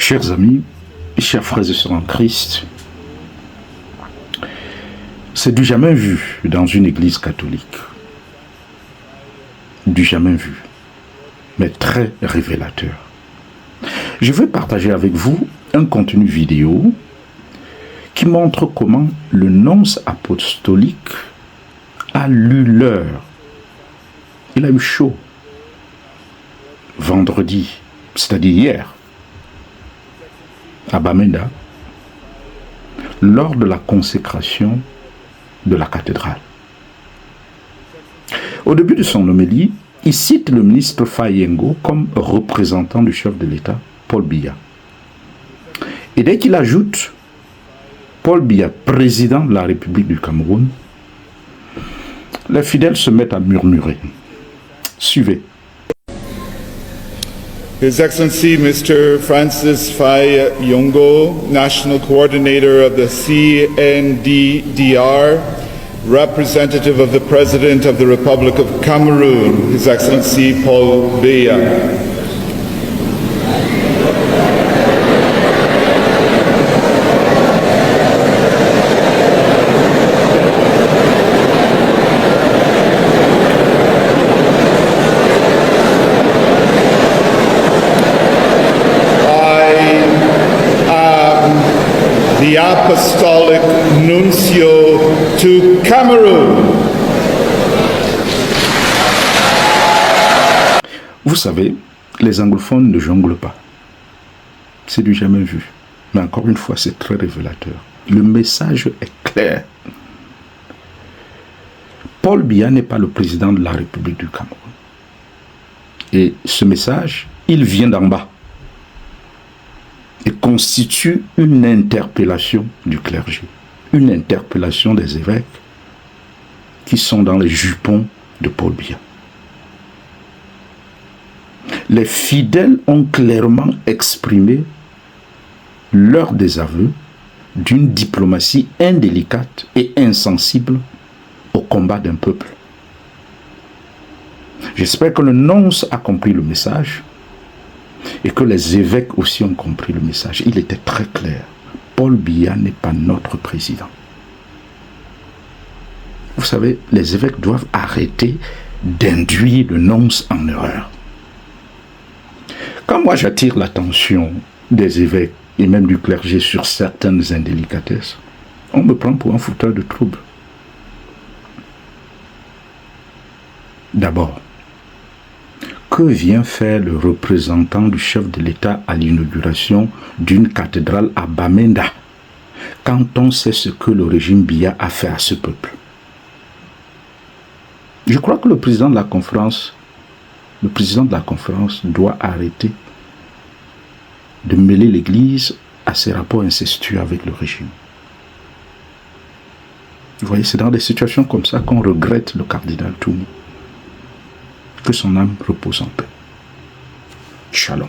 Chers amis, chers frères et sœurs en Christ, c'est du jamais vu dans une église catholique. Du jamais vu, mais très révélateur. Je vais partager avec vous un contenu vidéo qui montre comment le nonce apostolique a lu l'heure. Il a eu chaud vendredi, c'est-à-dire hier, à Bamenda, lors de la consécration de la cathédrale. Au début de son homélie, il cite le ministre Fayengo comme représentant du chef de l'État, Paul Biya. Et dès qu'il ajoute Paul Biya, président de la République du Cameroun, les fidèles se mettent à murmurer. Suivez. His Excellency Mr. Francis Fayengo, National Coordinator of the CNDDR, representative of the President of the Republic of Cameroon, His Excellency Paul Biya. The Apostolic Nuncio to Cameroon. Vous savez, les anglophones ne jonglent pas. C'est du jamais vu. Mais encore une fois, c'est très révélateur. Le message est clair. Paul Biya n'est pas le président de la République du Cameroun. Et ce message, il vient d'en bas. Et constitue une interpellation du clergé, une interpellation des évêques qui sont dans les jupons de Paul Biya. Les fidèles ont clairement exprimé leur désaveu d'une diplomatie indélicate et insensible au combat d'un peuple. J'espère que le nonce a compris le message et que les évêques aussi ont compris le message. Il était très clair. Paul Biya n'est pas notre président. Vous savez, les évêques doivent arrêter d'induire le nonce en erreur. Quand moi j'attire l'attention des évêques et même du clergé sur certaines indélicatesses, on me prend pour un fouteur de troubles. D'abord, que vient faire le représentant du chef de l'État à l'inauguration d'une cathédrale à Bamenda quand on sait ce que le régime Biya a fait à ce peuple? Je crois que le président de la conférence doit arrêter de mêler l'Église à ses rapports incestueux avec le régime. Vous voyez, c'est dans des situations comme ça qu'on regrette le cardinal Toumi. Que son âme repose en paix. Shalom.